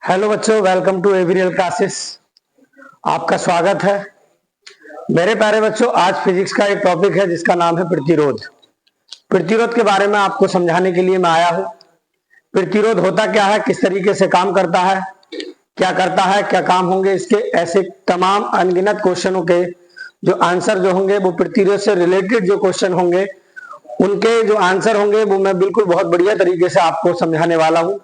Hello बच्चों, welcome to एवरियल classes. आपका स्वागत है। मेरे प्यारे बच्चों, आज फिजिक्स का एक टॉपिक है जिसका नाम है प्रतिरोध। प्रतिरोध के बारे में आपको समझाने के लिए मैं आया हूं। प्रतिरोध होता क्या है, किस तरीके से काम करता है, क्या करता है, क्या काम होंगे इसके, ऐसे तमाम अनगिनत क्वेश्चनों के जो आंसर जो होंगे वो प्रतिरोध से रिलेटेड जो क्वेश्चन होंगे उनके जो आंसर होंगे वो मैं बिल्कुल बहुत बढ़िया तरीके से आपको समझाने वाला हूं।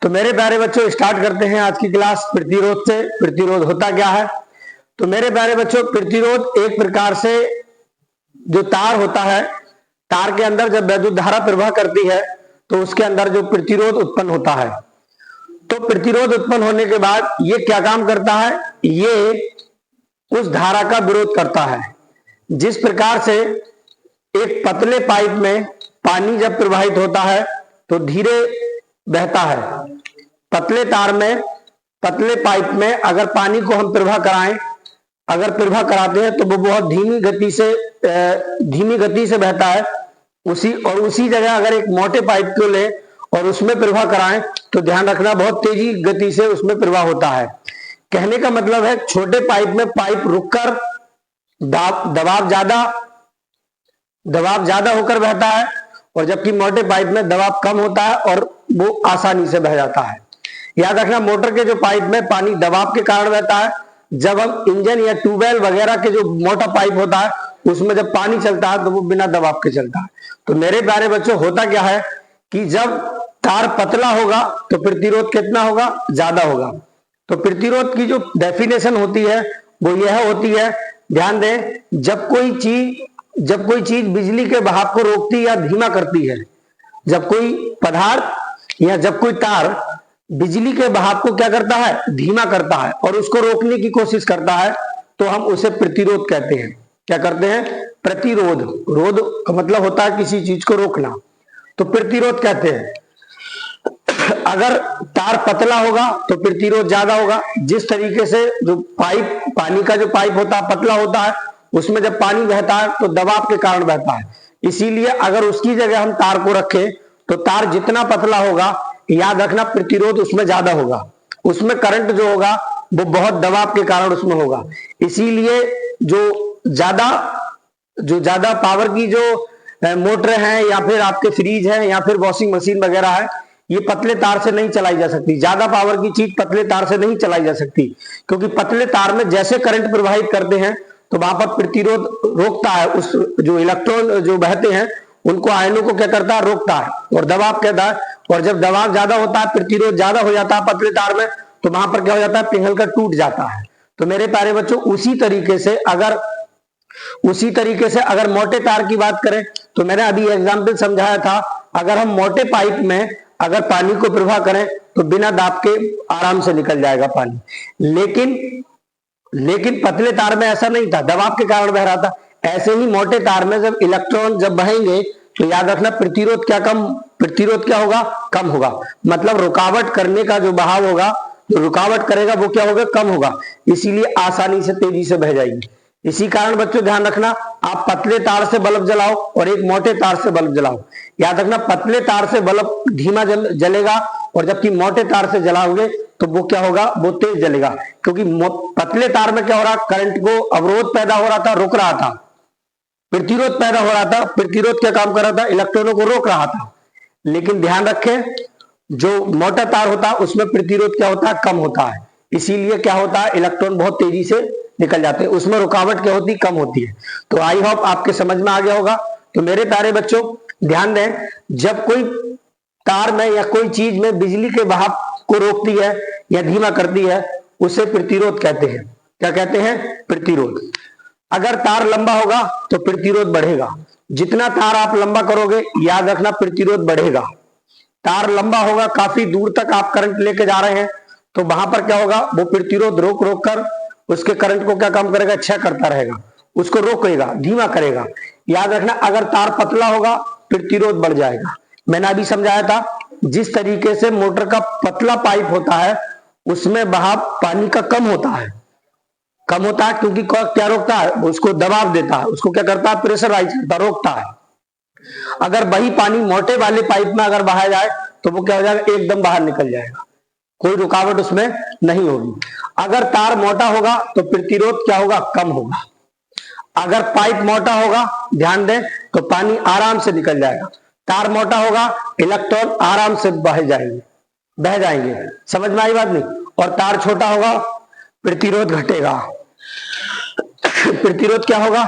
तो मेरे प्यारे बच्चों, स्टार्ट करते हैं आज की क्लास प्रतिरोध से। प्रतिरोध होता क्या है? तो मेरे प्यारे बच्चों, प्रतिरोध एक प्रकार से जो तार होता है, तार के अंदर जब विद्युत धारा प्रवाह करती है तो उसके अंदर जो प्रतिरोध उत्पन्न होता है, तो प्रतिरोध उत्पन्न होने के बाद ये क्या काम करता है, ये उस धारा का विरोध करता है। जिस प्रकार से एक पतले पाइप में पानी जब प्रवाहित होता है तो धीरे बहता है। पतले तार में, पतले पाइप में अगर पानी को हम प्रवाह कराएं, अगर प्रवाह कराते हैं तो वो बहुत धीमी गति से बहता है। उसी जगह अगर एक मोटे पाइप को ले और उसमें प्रवाह कराएं तो ध्यान रखना बहुत तेजी गति से उसमें प्रवाह होता है। कहने का मतलब है, छोटे पाइप में पाइप रुककर दबाव ज्यादा होकर बहता है, और जबकि मोटे पाइप में दबाव कम होता है और वो आसानी से बह जाता है। याद रखना, मोटर के जो पाइप में पानी दबाव के कारण बहता है, जब हम इंजन या ट्यूबवेल वगैरह के जो मोटा पाइप होता है उसमें जब पानी चलता है तो वो बिना दबाव के चलता है। तो मेरे प्यारे बच्चों, होता क्या है कि जब तार पतला होगा तो प्रतिरोध कितना होगा, ज्यादा होगा। तो प्रतिरोध की जो डेफिनेशन होती है वो यह होती है, ध्यान दें, जब कोई चीज बिजली के बहाव को रोकती या धीमा करती है, जब कोई पदार्थ या जब कोई तार बिजली के बहाव को क्या करता है, धीमा करता है और उसको रोकने की कोशिश करता है, तो हम उसे प्रतिरोध कहते हैं। क्या करते हैं? प्रतिरोध। रोध का मतलब होता है किसी चीज को रोकना, तो प्रतिरोध कहते हैं। अगर तार पतला होगा तो प्रतिरोध ज्यादा होगा। जिस तरीके से जो पानी का जो पाइप होता है पतला होता है, उसमें जब पानी बहता है तो दबाव के कारण बहता है। इसीलिए अगर उसकी जगह हम तार को रखें तो तार जितना पतला होगा, याद रखना, प्रतिरोध उसमें ज्यादा होगा। उसमें करंट जो होगा वो बहुत दबाव के कारण उसमें होगा। इसीलिए जो ज्यादा पावर की जो मोटर है या फिर आपके फ्रिज है या फिर वॉशिंग मशीन वगैरह है, ये पतले तार से नहीं चलाई जा सकती। ज्यादा पावर की चीज पतले तार से नहीं चलाई जा सकती, क्योंकि पतले तार में जैसे करंट प्रवाहित करते हैं तो वहां पर प्रतिरोध रोकता है। उस जो इलेक्ट्रॉन जो बहते हैं उनको, आयनों को क्या करता है, रोकता है, और दबाव कहता है। और जब दबाव ज्यादा होता है, प्रतिरोध ज्यादा हो जाता है पतले तार में, तो वहां पर क्या हो जाता है, पिघलकर टूट जाता है। तो मेरे प्यारे बच्चों, उसी तरीके से अगर मोटे तार की बात करें तो मैंने अभी एग्जाम्पल समझाया था, अगर हम मोटे पाइप में अगर पानी को प्रवाह करें तो बिना दाब के आराम से निकल जाएगा पानी। लेकिन पतले तार में ऐसा नहीं था, दबाव के कारण बह रहा था। ऐसे ही मोटे तार में जब इलेक्ट्रॉन जब बहेंगे तो याद रखना, प्रतिरोध क्या होगा, कम होगा। मतलब रुकावट करने का जो बहाव होगा, जो रुकावट करेगा वो क्या होगा, कम होगा। इसीलिए आसानी से तेजी से बह जाएगी। इसी कारण बच्चों ध्यान रखना, आप पतले तार से बल्ब जलाओ और एक मोटे तार से बल्ब जलाओ, याद रखना पतले तार से बल्ब धीमा जलेगा, और जबकि मोटे तार से जलाओगे तो वो क्या होगा, वो तेज जलेगा। क्योंकि पतले तार में क्या हो रहा, करंट को अवरोध पैदा हो रहा था, रुक रहा था, प्रतिरोध पैदा हो रहा था। प्रतिरोध क्या काम कर रहा था, इलेक्ट्रॉनों को रोक रहा था। लेकिन ध्यान रखें, जो मोटा तार होता है उसमें प्रतिरोध क्या होता है, कम होता है। इसीलिए क्या होता है, इलेक्ट्रॉन बहुत तेजी से निकल जाते हैं, उसमें रुकावट क्या होती है, कम होती है। तो आई होप आपके समझ में आ गया होगा। तो मेरे प्यारे बच्चों ध्यान दें, जब कोई तार में या कोई चीज में बिजली के बहाव को रोकती है या धीमा करती है, उसे प्रतिरोध कहते हैं। क्या कहते हैं, प्रतिरोध। अगर तार लंबा होगा तो प्रतिरोध बढ़ेगा। जितना तार आप लंबा करोगे, याद रखना, प्रतिरोध बढ़ेगा। तार लंबा होगा, काफी दूर तक आप करंट लेके जा रहे हैं, तो वहां पर क्या होगा, वो प्रतिरोध रोक कर उसके करंट को क्या काम करेगा, क्षय करता रहेगा, उसको रोकेगा, धीमा करेगा। याद रखना, अगर तार पतला होगा प्रतिरोध बढ़ जाएगा। मैंने अभी समझाया था, जिस तरीके से मोटर का पतला पाइप होता है उसमें बहाव पानी का कम होता है, क्योंकि क्या रोकता है, उसको दबाव देता है, उसको क्या करता है, प्रेशराइज करता, रोकता है। अगर वही पानी मोटे वाले पाइप में अगर बहाया जाए तो वो क्या हो जाएगा, एकदम बाहर निकल जाएगा। कोई रुकावट उसमें नहीं होगी। अगर तार मोटा होगा तो प्रतिरोध क्या होगा, कम होगा। अगर पाइप मोटा होगा, ध्यान दें, तो पानी आराम से निकल जाएगा। तार मोटा होगा, इलेक्ट्रॉन आराम से बह जाएंगे। समझ में आई बात नहीं? और तार छोटा होगा, प्रतिरोध घटेगा। प्रतिरोध क्या होगा,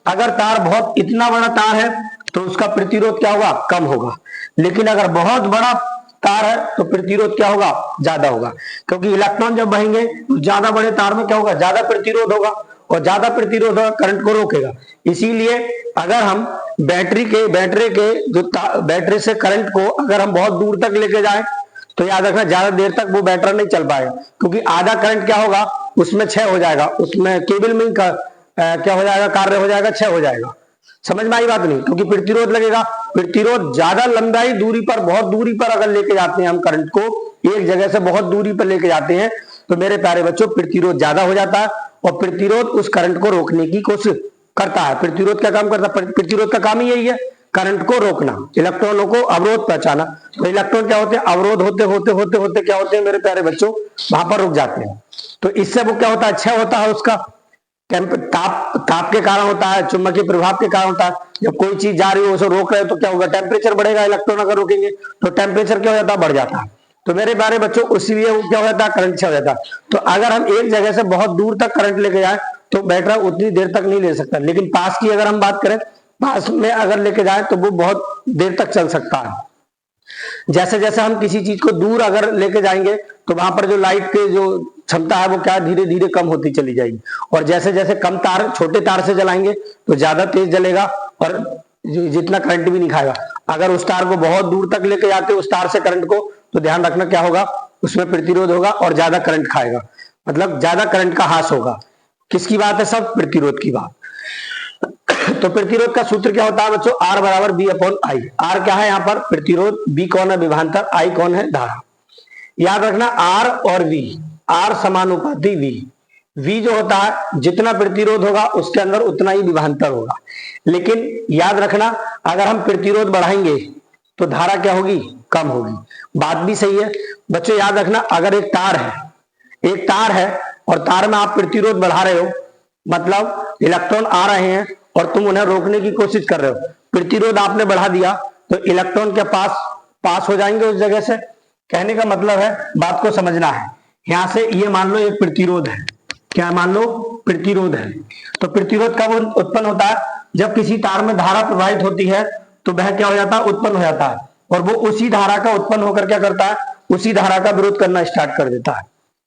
अगर तार बहुत इतना बड़ा तार है तो उसका प्रतिरोध क्या होगा, कम होगा। लेकिन अगर बहुत बड़ा तार है तो प्रतिरोध क्या होगा, ज्यादा होगा। क्योंकि इलेक्ट्रॉन जब बहेंगे तो ज्यादा बड़े तार में क्या होगा, ज्यादा प्रतिरोध होगा, और ज्यादा प्रतिरोध होगा करंट को रोकेगा। इसीलिए अगर हम बैटरी से करंट को अगर हम बहुत दूर तक लेके जाएं तो याद रखना ज्यादा देर तक वो बैटरी नहीं चल पाएगा, क्योंकि आधा करंट क्या होगा, उसमें क्षय हो जाएगा, उसमें केबल में क्या हो जाएगा, कार्य हो जाएगा, क्षय हो जाएगा। समझ में आई बात नहीं? क्योंकि प्रतिरोध लगेगा। प्रतिरोध ज्यादा लंबाई दूरी पर, बहुत दूरी पर अगर लेके जाते हैं हम करंट को, एक जगह से बहुत दूरी पर लेके जाते हैं, तो मेरे प्यारे बच्चों प्रतिरोध ज्यादा हो जाता है, और प्रतिरोध उस करंट को रोकने की कोशिश करता है। प्रतिरोध क्या काम करता है, प्रतिरोध का काम ही यही है, करंट को रोकना, इलेक्ट्रॉनों को अवरोध पहुंचाना। तो इलेक्ट्रॉन क्या होते हैं, अवरोध होते होते क्या होते हैं मेरे प्यारे बच्चों, वहां पर रुक जाते हैं। तो इससे वो क्या होता है, क्षय होता है उसका, ताप के कारण होता है, चुंबकीय प्रभाव के कारण होता है। जब कोई चीज जा रही हो उसे रोक रहे हो तो क्या होगा, टेम्परेचर बढ़ेगा। इलेक्ट्रॉन अगर रोकेंगे तो टेम्परेचर क्या हो जाता है, बढ़ जाता है। तो मेरे प्यारे बच्चों उसीलिए वो क्या हो जाता है, करंट क्षय हो जाता है। तो अगर हम एक जगह से बहुत दूर तक करंट लेके जाए तो बैटरी उतनी देर तक नहीं ले सकता। लेकिन पास की अगर हम बात करें, पास में अगर लेके जाए तो वो बहुत देर तक चल सकता है। जैसे जैसे हम किसी चीज को दूर अगर लेके जाएंगे तो वहां पर जो लाइट के जो क्षमता है वो क्या धीरे धीरे कम होती चली जाएगी, और जैसे जैसे कम तार, छोटे तार से जलाएंगे तो ज्यादा तेज जलेगा और जितना करंट भी नहीं खाएगा। अगर उस तार को बहुत दूर तक लेके जाते उस तार से करंट को, तो ध्यान रखना क्या होगा, उसमें प्रतिरोध होगा और ज्यादा करंट खाएगा, मतलब ज्यादा करंट का हास होगा। किसकी बात है, सब प्रतिरोध की बात। तो प्रतिरोध का सूत्र क्या होता है बच्चों, R बराबर B अपॉन I। R क्या है यहाँ पर, प्रतिरोध, B कौन है, विभवांतर, I कौन है, धारा। याद रखना R और V, R समानुपाती V जो होता है जितना प्रतिरोध होगा उसके अंदर उतना ही विभवांतर होगा। लेकिन याद रखना अगर हम प्रतिरोध बढ़ाएंगे तो धारा क्या होगी, कम होगी। बात भी सही है बच्चों। याद रखना अगर एक तार है और तार में आप प्रतिरोध बढ़ा रहे हो, मतलब इलेक्ट्रॉन आ रहे हैं और तुम उन्हें रोकने की कोशिश कर रहे हो, प्रतिरोध आपने बढ़ा दिया तो इलेक्ट्रॉन के पास हो जाएंगे उस जगह से। कहने का मतलब है, बात को समझना है। यहां से ये मान लो एक प्रतिरोध है, क्या मान लो, प्रतिरोध है। तो प्रतिरोध कब उत्पन्न होता है, जब किसी तार में धारा प्रवाहित होती है तो वह क्या हो जाता है, उत्पन्न हो जाता है, और वो उसी धारा का उत्पन्न होकर क्या करता है, उसी धारा का विरोध करना स्टार्ट कर देता है।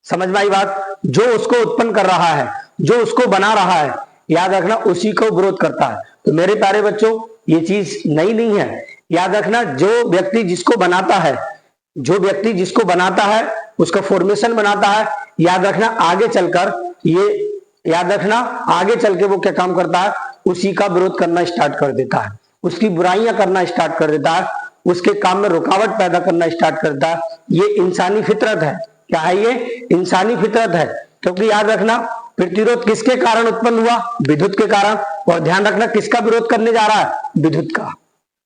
समझ में आई बात? जो उसको उत्पन्न कर रहा है, जो उसको बना रहा है, याद रखना उसी को विरोध करता है। तो मेरे प्यारे बच्चों ये चीज नई नहीं है। याद रखना जो व्यक्ति जिसको बनाता है उसका फॉर्मेशन बनाता है, याद रखना आगे चलकर वो क्या काम करता है, उसी का विरोध करना स्टार्ट कर देता है, उसकी बुराइयां करना स्टार्ट कर देता है, उसके काम में रुकावट पैदा करना स्टार्ट करता है। ये इंसानी फितरत है। क्या है ये, इंसानी फितरत है। क्योंकि याद रखना प्रतिरोध किसके कारण उत्पन्न हुआ, विद्युत के कारण, और ध्यान रखना किसका विरोध करने जा रहा है, विद्युत का।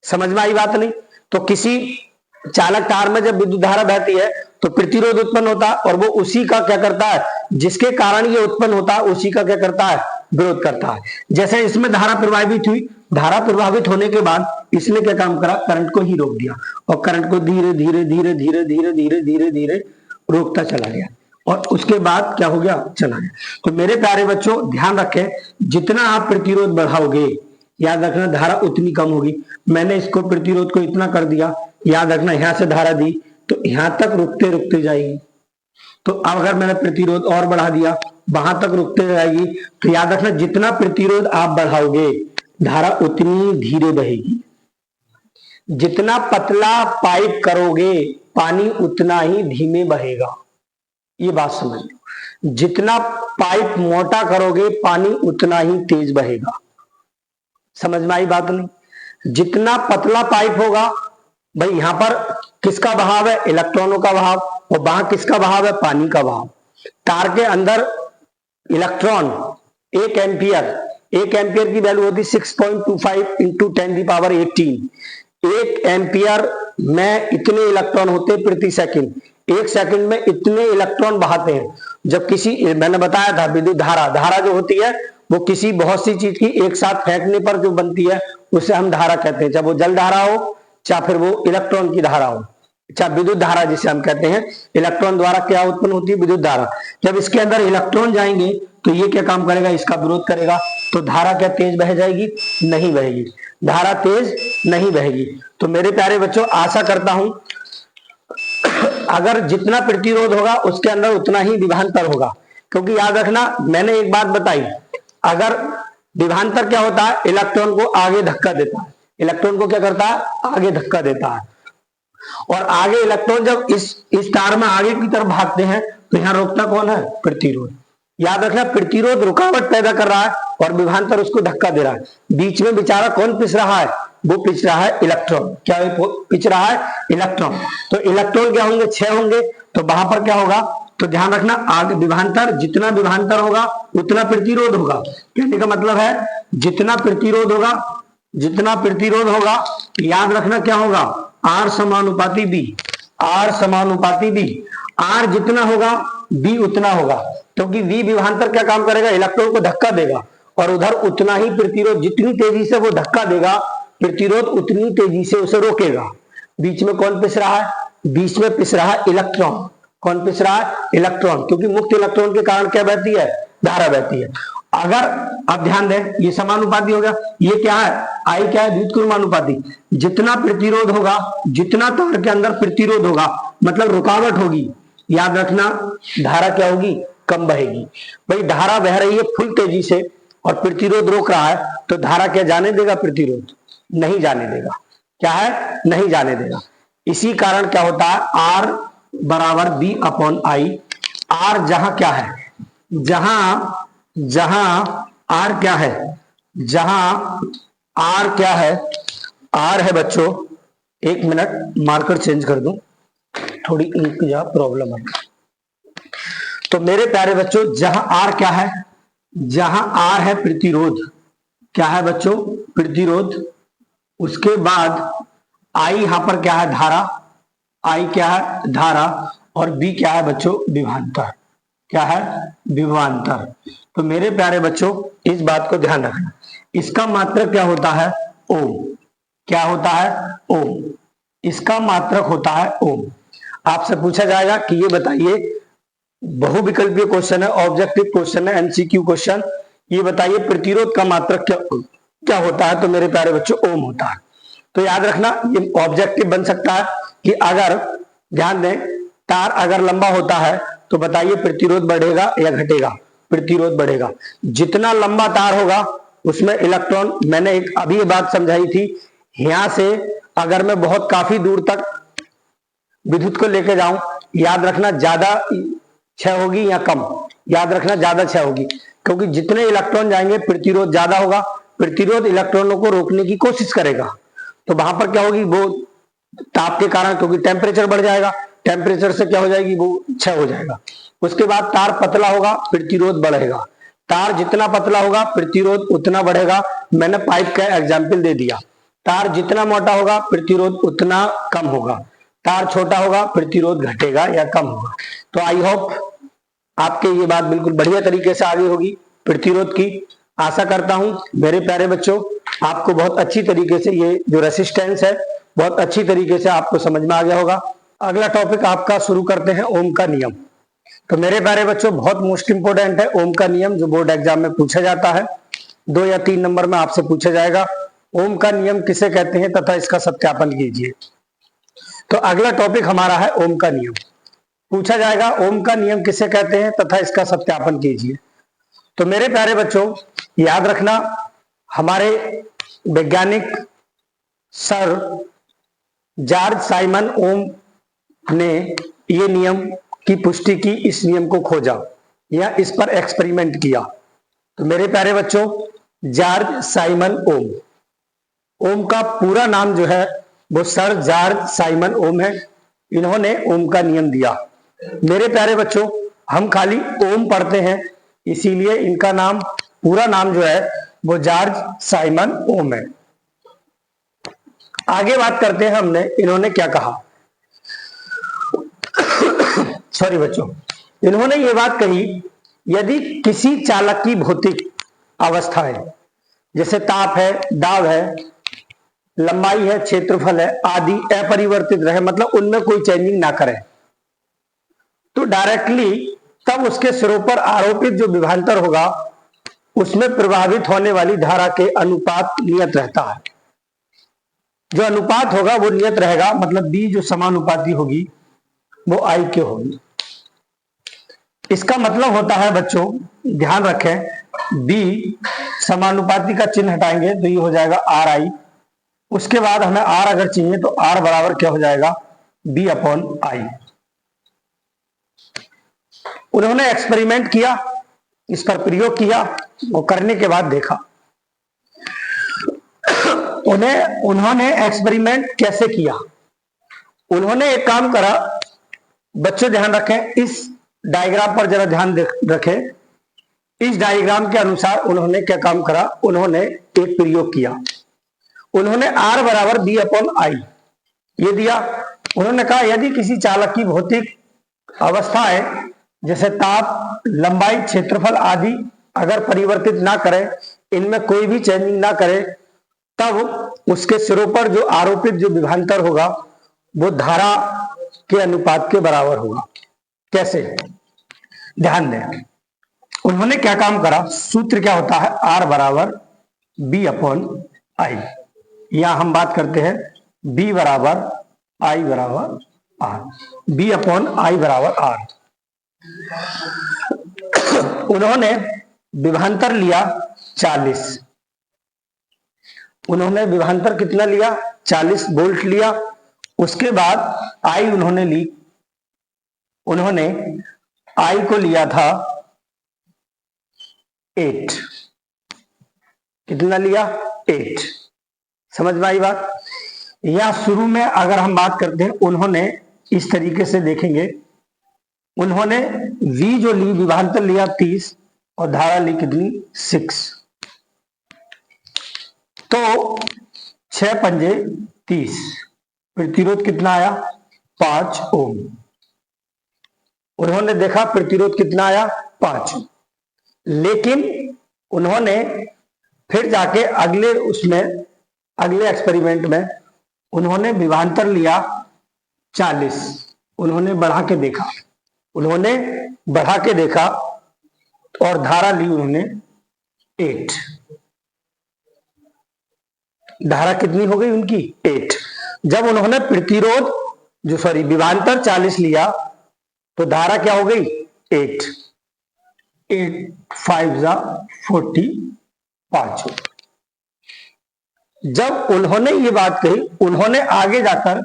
समझ में आई बात नहीं? तो किसी चालक तार में जब विद्युत धारा बहती है तो प्रतिरोध उत्पन्न होता है, और वो उसी का क्या करता है, जिसके कारण ये उत्पन्न होता है उसी का क्या करता है, विरोध करता है। जैसे इसमें धारा प्रभावित हुई, धारा प्रभावित होने के बाद इसने क्या काम करा, करंट को ही रोक दिया, और करंट को धीरे धीरे धीरे धीरे धीरे धीरे धीरे धीरे रोकता चला गया, और उसके बाद क्या हो गया, चला गया। तो मेरे प्यारे बच्चों ध्यान रखें, जितना आप प्रतिरोध बढ़ाओगे, याद रखना धारा उतनी कम होगी। मैंने इसको प्रतिरोध को इतना कर दिया, याद रखना यहां से धारा दी तो यहां तक रुकते रुकते जाएगी। तो अब अगर मैंने प्रतिरोध और बढ़ा दिया, वहां तक रुकते जाएगी। तो याद रखना जितना प्रतिरोध आप बढ़ाओगे धारा उतनी धीरे बहेगी। जितना पतला पाइप करोगे पानी उतना ही धीमे बहेगा। ये बात समझ लो। जितना पाइप मोटा करोगे पानी उतना ही तेज बहेगा। समझ में आई बात नहीं? जितना पतला पाइप होगा, भाई यहां पर किसका बहाव है, इलेक्ट्रॉनों का बहाव, और वहां किसका बहाव है, पानी का बहाव। तार के अंदर इलेक्ट्रॉन 1 एम्पियर की वैल्यू होती 6.25 इंटू 10⁻18। 1 एम्पियर में इतने इलेक्ट्रॉन होते प्रति सेकंड। 1 सेकंड में इतने इलेक्ट्रॉन बहाते हैं। जब किसी, मैंने बताया था विद्युत धारा, धारा जो होती है वो किसी बहुत सी चीज की एक साथ फेंकने पर जो बनती है उसे हम धारा कहते हैं, चाहे वो जल धारा हो, चाहे फिर वो इलेक्ट्रॉन की धारा हो, चाहे विद्युत धारा जिसे हम कहते हैं। इलेक्ट्रॉन द्वारा क्या उत्पन्न होती है? विद्युत धारा। जब इसके अंदर इलेक्ट्रॉन जाएंगे तो ये क्या काम करेगा? इसका विरोध करेगा। तो धारा क्या तेज बह जाएगी? नहीं बहेगी, धारा तेज नहीं बहेगी। तो मेरे प्यारे बच्चों, आशा करता हूं अगर जितना प्रतिरोध होगा उसके अंदर उतना ही विभवांतर होगा। क्योंकि याद रखना, मैंने एक बात बताई, अगर विभवांतर क्या होता है? इलेक्ट्रॉन को आगे धक्का देता है। इलेक्ट्रॉन को क्या करता है? आगे धक्का देता है। और आगे इलेक्ट्रॉन जब इस तार में आगे की तरफ भागते हैं तो यहां रोकता कौन है? प्रतिरोध। याद रखना, प्रतिरोध रुकावट पैदा कर रहा है और विभवांतर उसको धक्का दे रहा है। बीच में बेचारा कौन पिस रहा है? वो पिच रहा है इलेक्ट्रॉन। क्या पिच रहा है? इलेक्ट्रॉन। तो इलेक्ट्रॉन क्या होंगे? 6 होंगे। तो वहां पर क्या होगा? तो ध्यान रखना, आगे विभवांतर, जितना विभवांतर होगा उतना प्रतिरोध होगा। कहने का मतलब है जितना प्रतिरोध होगा, जितना प्रतिरोध होगा, याद रखना क्या होगा? आर समानुपाती बी। आर समानुपाती बी। आर जितना होगा बी उतना होगा, क्योंकि वी विभवांतर क्या काम करेगा? इलेक्ट्रॉन को धक्का देगा और उधर उतना ही प्रतिरोध, जितनी तेजी से वो धक्का देगा प्रतिरोध उतनी तेजी से उसे रोकेगा। बीच में कौन पिस रहा है? बीच में पिस रहा है इलेक्ट्रॉन। कौन पिस रहा है? इलेक्ट्रॉन। क्योंकि मुक्त इलेक्ट्रॉन के कारण क्या बहती है? धारा बहती है। अगर आप ध्यान दें, ये समानुपाती हो गया। ये क्या है? आई क्या है? व्युत्क्रमानुपाती। जितना प्रतिरोध होगा, जितना तार के अंदर प्रतिरोध होगा, मतलब रुकावट होगी, याद रखना धारा क्या होगी? कम बहेगी। भाई धारा बह रही है फुल तेजी से और प्रतिरोध रोक रहा है, तो धारा क्या जाने देगा? प्रतिरोध नहीं जाने देगा। क्या है? नहीं जाने देगा। इसी कारण क्या होता है? आर बराबर बी अपॉन आई। आर जहां क्या है? जहां आर क्या है? जहां आर क्या है? आर है बच्चों, एक मिनट मार्कर चेंज कर दूं, थोड़ी इंक या प्रॉब्लम है। तो मेरे प्यारे बच्चों, जहां आर क्या है? जहां आर है प्रतिरोध। क्या है बच्चों? प्रतिरोध। उसके बाद आई यहां पर क्या है? धारा। आई क्या है? धारा। और बी क्या है बच्चों? विभवांतर। क्या है? विभवांतर। तो मेरे प्यारे बच्चों, इस बात को ध्यान रखना, इसका मात्रक क्या होता है? ओम। क्या होता है? ओम। इसका मात्रक होता है ओम। आपसे पूछा जाएगा कि ये बताइए, बहुविकल्पीय क्वेश्चन है, ऑब्जेक्टिव क्वेश्चन है, एमसीक्यू क्वेश्चन, ये बताइए प्रतिरोध का मात्रक क्या होता है? तो मेरे प्यारे बच्चों, ओम होता है। तो याद रखना, ये ऑब्जेक्टिव बन सकता है कि अगर, ध्यान दें, तार अगर लंबा होता है तो बताइए प्रतिरोध बढ़ेगा या घटेगा? प्रतिरोध बढ़ेगा। जितना लंबा तार होगा उसमें इलेक्ट्रॉन, मैंने एक अभी ये बात समझाई थी, यहां से अगर मैं बहुत काफी दूर तक विद्युत को लेके जाऊं, याद रखना ज्यादा क्षय होगी या कम? याद रखना ज्यादा क्षय होगी, क्योंकि जितने इलेक्ट्रॉन जाएंगे प्रतिरोध ज्यादा होगा। प्रतिरोध इलेक्ट्रॉनों को रोकने की कोशिश करेगा, तो वहां पर क्या होगी? वो ताप के कारण, क्योंकि टेम्परेचर बढ़ जाएगा, टेम्परेचर से क्या हो जाएगी? वो क्षय हो जाएगा। उसके बाद तार पतला होगा, प्रतिरोध बढ़ेगा। तार जितना पतला होगा प्रतिरोध उतना बढ़ेगा। मैंने पाइप का एग्जाम्पल दे दिया। तार जितना मोटा होगा प्रतिरोध उतना कम होगा। तार छोटा होगा प्रतिरोध घटेगा या कम होगा। तो आई होप आपके ये बात बिल्कुल बढ़िया तरीके से आगे होगी प्रतिरोध की। आशा करता हूं मेरे प्यारे बच्चों, आपको बहुत अच्छी तरीके से ये जो रेसिस्टेंस है बहुत अच्छी तरीके से आपको समझ में आ गया होगा। अगला टॉपिक आपका शुरू करते हैं, ओम का नियम। तो मेरे प्यारे बच्चों, बहुत मोस्ट इंपोर्टेंट है ओम का नियम, जो बोर्ड एग्जाम में पूछा जाता है। 2 या 3 नंबर में आपसे पूछा जाएगा ओम का नियम किसे कहते हैं तथा इसका सत्यापन कीजिए। तो अगला टॉपिक हमारा है ओम का नियम। पूछा जाएगा ओम का नियम किसे कहते हैं तथा इसका सत्यापन कीजिए। तो मेरे प्यारे बच्चों, याद रखना, हमारे वैज्ञानिक सर जॉर्ज साइमन ओम ने ये नियम की पुष्टि की, इस नियम को खोजा या इस पर एक्सपेरिमेंट किया। तो मेरे प्यारे बच्चों, जॉर्ज साइमन ओम, ओम का पूरा नाम जो है वो सर जॉर्ज साइमन ओम है। इन्होंने ओम का नियम दिया। मेरे प्यारे बच्चों, हम खाली ओम पढ़ते हैं, इसीलिए इनका नाम, पूरा नाम जो है वो जॉर्ज साइमन ओम है। आगे बात करते हैं हमने इन्होंने क्या कहा। सॉरी बच्चों, इन्होंने ये बात कही, यदि किसी चालक की भौतिक अवस्थाएं जैसे ताप है, दाब है, लंबाई है, क्षेत्रफल है आदि अपरिवर्तित रहे, मतलब उनमें कोई चेंजिंग ना करे, तो डायरेक्टली तब उसके सिरों पर आरोपित जो विभवांतर होगा उसमें प्रभावित होने वाली धारा के अनुपात नियत रहता है। जो अनुपात होगा वो नियत रहेगा, मतलब बी जो समानुपाती होगी वो आई के होगी। इसका मतलब होता है बच्चों, ध्यान रखें, बी समानुपाती का चिन्ह हटाएंगे तो ये हो जाएगा आर आई। उसके बाद हमें आर अगर चाहिए तो आर बराबर क्या हो जाएगा, बी अपॉन आई। उन्होंने एक्सपेरिमेंट किया, इस पर प्रयोग किया, वो करने के बाद देखा। उन्होंने एक्सपेरिमेंट कैसे किया, उन्होंने एक काम करा, बच्चों ध्यान रखें, इस डायग्राम पर जरा ध्यान रखें। इस डायग्राम के अनुसार उन्होंने क्या काम करा, उन्होंने एक प्रयोग किया। उन्होंने आर बराबर बी अपॉन आई ये दिया। उन्होंने कहा यदि किसी चालक की भौतिक अवस्थाएं जैसे ताप, लंबाई, क्षेत्रफल आदि अगर परिवर्तित ना करे, इनमें कोई भी चेंजिंग ना करे, तब उसके सिरों पर जो आरोपित जो विभवांतर होगा वो धारा के अनुपात के बराबर होगा। कैसे, ध्यान दें। उन्होंने क्या काम करा, सूत्र क्या होता है, आर बराबर बी अपॉन आई। यहां हम बात करते हैं बी बराबर आई बराबर आर, बी अपॉन आई बराबर आर। उन्होंने विभवांतर लिया 40, उन्होंने विभवांतर कितना लिया, 40 वोल्ट लिया। उसके बाद आई उन्होंने ली, उन्होंने आई को लिया था 8, कितना लिया, 8। समझ में आई बात। या शुरू में अगर हम बात करते हैं, उन्होंने इस तरीके से देखेंगे, उन्होंने V जो ली, विभवांतर लिया 30 और धारा ली कितनी, 6। तो 6 पंजे 30, प्रतिरोध कितना आया, 5 ओम। उन्होंने देखा प्रतिरोध कितना आया, 5। लेकिन उन्होंने फिर जाके अगले एक्सपेरिमेंट में उन्होंने विभवांतर लिया 40, उन्होंने बढ़ा के देखा और धारा ली उन्होंने 8। धारा कितनी हो गई उनकी, 8। जब उन्होंने विभवांतर 40 लिया तो धारा क्या हो गई, 8। 8 5 जा 45। जब उन्होंने ये बात कही, उन्होंने आगे जाकर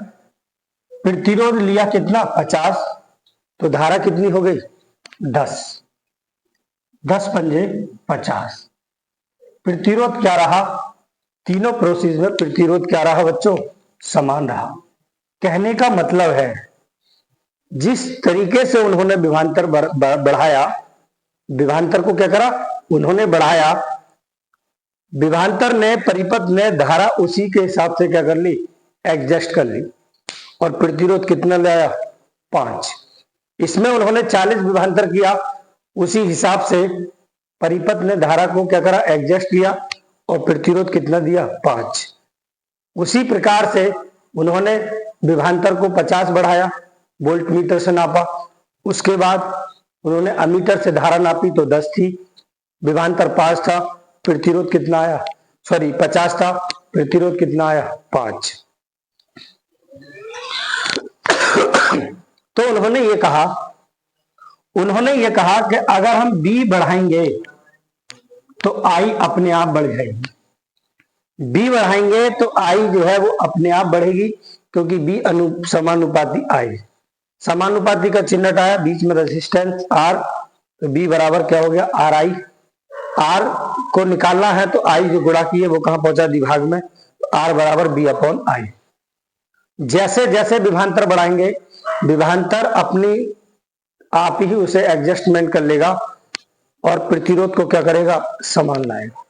प्रतिरोध लिया कितना, 50, तो धारा कितनी हो गई, 10। 10 पंजे 50। प्रतिरोध क्या रहा, तीनों प्रोसेस में प्रतिरोध क्या रहा बच्चों, समान रहा। कहने का मतलब है जिस तरीके से उन्होंने विभवांतर बढ़ाया, विभवांतर को क्या करा, उन्होंने बढ़ाया, विभवांतर ने, परिपथ ने धारा उसी के हिसाब से क्या कर ली, एडजस्ट कर ली, और प्रतिरोध कितना ले आया, 5। इसमें उन्होंने 40 विभवांतर किया, उसी हिसाब से परिपथ ने धारा को क्या करा, एडजस्ट किया, और प्रतिरोध कितना दिया, 5। उसी प्रकार से उन्होंने विभवांतर को 50 बढ़ाया, वोल्ट मीटर से नापा। उसके बाद उन्होंने अमीटर से धारा नापी तो 10 थी, विभवांतर 5 था, प्रतिरोध कितना आया, 50 था, प्रतिरोध कितना आया, 5। तो उन्होंने ये कहा कि अगर हम बी बढ़ाएंगे तो आई अपने आप बढ़ जाएगी। बी बढ़ाएंगे तो आई जो है वो अपने आप बढ़ेगी, क्योंकि बी समानुपाती आई। समानुपाती का चिन्ह हटाया, बीच में रेजिस्टेंस आर, तो बी बराबर क्या हो गया, आर आई। आर को निकालना है तो आई जो गुणा की है वो कहां पहुंचा, दिभाग में, आर बराबर बी अपॉन आई। जैसे जैसे विभवांतर बढ़ाएंगे, विभवांतर अपनी आप ही उसे एडजस्टमेंट कर लेगा और प्रतिरोध को क्या करेगा, समान लाएगा।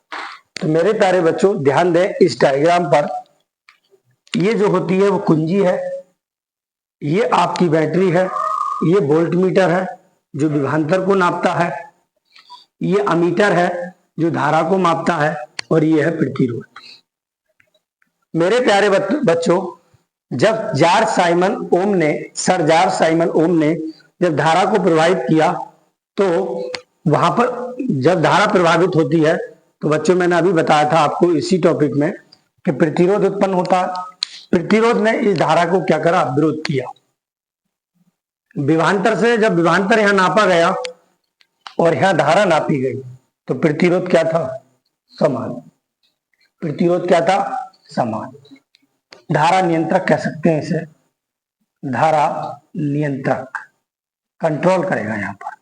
तो मेरे प्यारे बच्चों ध्यान दें, इस डायग्राम पर ये जो होती है वो कुंजी है, ये आपकी बैटरी है, ये वोल्ट मीटर है जो विभवांतर को नापता है, ये अमीटर है जो धारा को मापता है, और ये है प्रतिरोध। मेरे प्यारे बच्चों, जब सर जॉर्ज साइमन ओम ने जब धारा को प्रवाहित किया, तो वहां पर जब धारा प्रभावित होती है तो बच्चों मैंने अभी बताया था आपको इसी टॉपिक में कि प्रतिरोध उत्पन्न होता है। प्रतिरोध ने इस धारा को क्या करा, विरोध किया। विभवांतर से जब विभवांतर यहां नापा गया और यहां धारा नापी गई तो प्रतिरोध क्या था, समान। प्रतिरोध क्या था, समान। धारा नियंत्रक कह सकते हैं इसे, धारा नियंत्रक कंट्रोल करेगा यहां पर।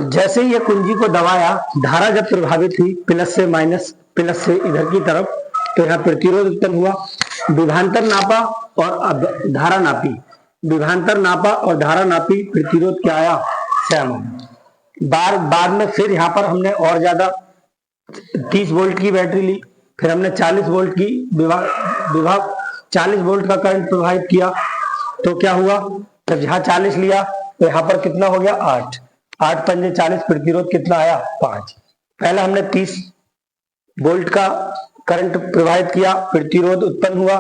जैसे ही ये कुंजी को दबाया, धारा जब प्रभावित हुई प्लस से इधर की तरफ, तो यहाँ प्रतिरोध उत्पन्न हुआ। विभवांतर नापा और धारा नापी, विभवांतर नापा और धारा नापी, प्रतिरोध क्या आया, समान। बाद में फिर यहाँ पर हमने और ज्यादा 30 वोल्ट की बैटरी ली, फिर हमने 40 वोल्ट की विभाग 40 वोल्ट का करंट प्रवाहित किया, तो क्या हुआ, जब यहाँ 40 लिया तो यहाँ पर कितना हो गया, 8 पंजे 40, प्रतिरोध कितना आया, 5। पहले हमने 30 वोल्ट का करंट प्रवाहित किया, प्रतिरोध उत्पन्न हुआ।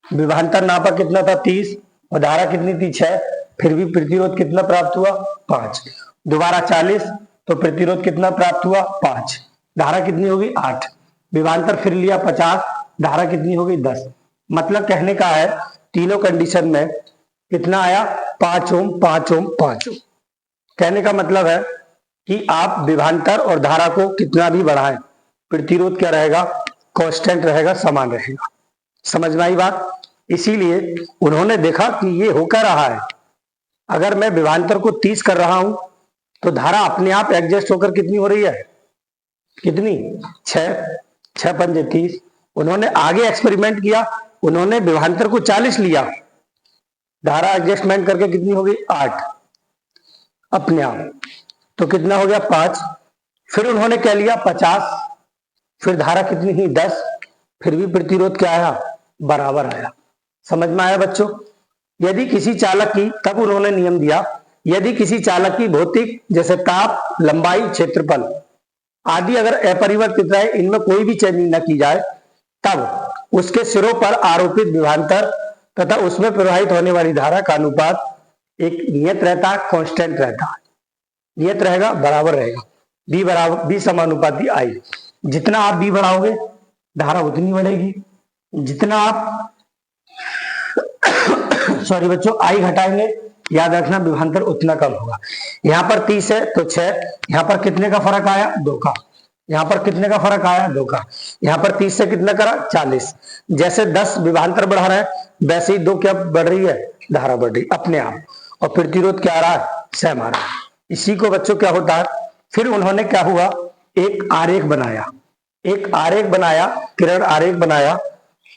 विभवांतर नापा कितना था, 30, और धारा कितनी थी, 6, फिर भी प्रतिरोध कितना प्राप्त हुआ, 5। दोबारा 40, तो प्रतिरोध कितना प्राप्त हुआ, 5। धारा कितनी होगी, 8। विभवांतर फिर लिया 50, धारा कितनी होगी, 10। मतलब कहने का है तीनों कंडीशन में कितना आया, 5 ओम, 5 ओम, 5 ओम। कहने का मतलब है कि आप विभवांतर और धारा को कितना भी बढ़ाएं, प्रतिरोध क्या रहेगा, कांस्टेंट रहेगा, समान रहेगा। समझ में आई बात। इसीलिए उन्होंने देखा कि ये हो क्या रहा है, अगर मैं विभवांतर को 30 कर रहा हूं तो धारा अपने आप एडजस्ट होकर कितनी हो रही है, कितनी, 6 पंजे 30। उन्होंने आगे एक्सपेरिमेंट किया, उन्होंने विभवांतर को 40 लिया, धारा एडजस्टमेंट करके कितनी हो गई, 8 अपने आप, तो कितना हो गया, 5। फिर उन्होंने क्या लिया, 50, फिर धारा कितनी हुई, 10, फिर भी प्रतिरोध क्या आया, बराबर आया। समझ में आया बच्चों। यदि किसी चालक की, तब उन्होंने नियम दिया, यदि किसी चालक की भौतिक जैसे ताप, लंबाई, क्षेत्रफल आदि अगर अपरिवर्तित रहे, इनमें कोई भी चेंजिंग न की जाए, तब उसके सिरों पर आरोपित विभवांतर तथा उसमें प्रवाहित होने वाली धारा का अनुपात एक नियत रहता है, कांस्टेंट रहता है, नियत रहेगा, बराबर रहेगा, बी समानुपाती आई। जितना आप बी बढ़ाओगे धारा उतनी बढ़ेगी, जितना आप सॉरी बच्चों आई घटाएंगे, याद रखना विभवांतर उतना कम होगा। यहाँ पर 30 है तो 6, यहाँ पर कितने का फर्क आया, 2 का, यहाँ पर कितने का फर्क आया, 2 का, यहाँ पर 30 से कितना करा, 40। जैसे 10 विभवांतर बढ़ा रहा है, वैसे ही 2 क्या बढ़ रही है, धारा बढ़ रही अपने आप, और प्रतिरोध क्या आ रहा है, सम आ रहा है। इसी को बच्चों क्या होता है, फिर उन्होंने क्या हुआ, एक आरेख बनाया, किरण आरेख बनाया।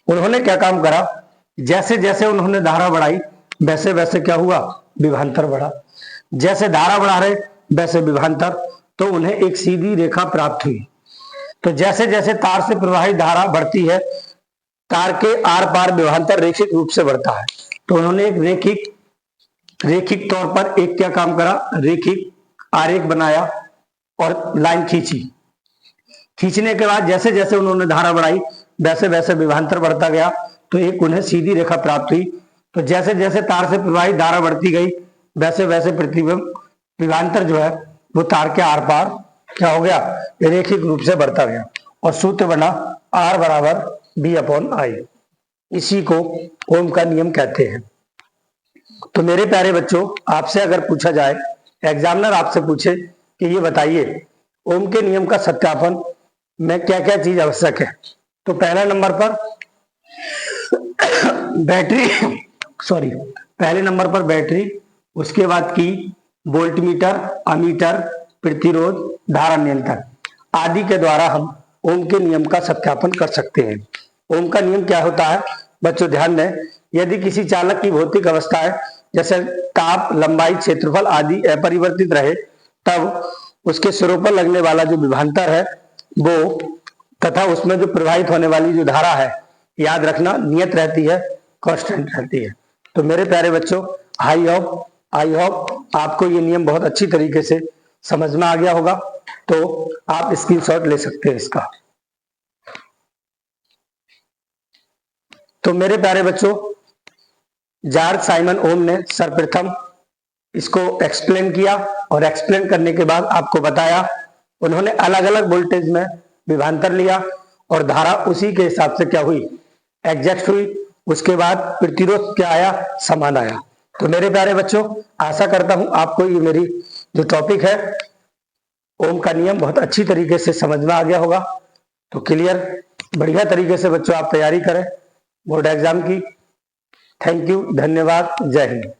उन्होंने क्या काम करा, जैसे जैसे उन्होंने धारा बढ़ाई वैसे वैसे क्या हुआ, विभवांतर बढ़ा। जैसे धारा बढ़ा रहे वैसे विभवांतर, तो उन्हें एक सीधी रेखा प्राप्त हुई। तो जैसे जैसे तार से प्रवाहित धारा बढ़ती है, तार के आर पार विभवांतर रैखिक रूप से बढ़ता है। तो उन्होंने एक रेखिक तौर पर एक क्या काम करा, रेखिक आरेख बनाया और लाइन खींचने के बाद जैसे जैसे उन्होंने धारा बढ़ाई वैसे वैसे विभवांतर बढ़ता गया, तो एक उन्हें सीधी रेखा प्राप्त हुई। तो जैसे जैसे तार से प्रवाहित धारा बढ़ती गई वैसे वैसे विभवांतर जो है वो तार के आर पार क्या हो गया, रैखिक रूप से बढ़ता गया, और सूत्र बना R बराबर B/I। इसी को ओम का नियम कहते हैं। तो मेरे प्यारे बच्चों, आपसे अगर पूछा जाए, एग्जामिनर आपसे पूछे कि ये बताइए ओम के नियम का सत्यापन में क्या क्या चीज आवश्यक है, तो पहला नंबर पर पहले नंबर पर बैटरी, उसके बाद की वोल्टमीटर, अमीटर, प्रतिरोध, धारा नियंत्रण आदि के द्वारा हम ओम के नियम का सत्यापन कर सकते हैं। ओम का नियम क्या होता है बच्चों, ध्यान दें। यदि किसी चालक की भौतिक अवस्थाएं जैसे ताप, लंबाई, क्षेत्रफल आदि अपरिवर्तित रहे, तब उसके सिरों पर लगने वाला जो विभवांतर है वो तथा उसमें जो प्रवाहित होने वाली जो धारा है, याद रखना नियत रहती है, कांस्टेंट रहती है। तो मेरे प्यारे बच्चों, आई होप आपको ये नियम बहुत अच्छी तरीके से समझ में आ गया होगा। तो आप स्क्रीनशॉट ले सकते हैं इसका। तो मेरे प्यारे बच्चों, जॉर्ज साइमन ओम ने सर्वप्रथम इसको एक्सप्लेन किया और एक्सप्लेन करने के बाद आपको बताया। उन्होंने अलग अलग वोल्टेज में विभांतर लिया और धारा उसी के हिसाब से क्या हुई, एग्जैक्ट हुई। उसके बाद प्रतिरोध क्या आया, समान आया। तो मेरे प्यारे बच्चों, आशा करता हूं आपको ये मेरी जो टॉपिक है ओम का नियम बहुत अच्छी तरीके से समझ में आ गया होगा। तो क्लियर, बढ़िया तरीके से बच्चों आप तैयारी करें बोर्ड एग्जाम की। थैंक यू, धन्यवाद, जय हिंद।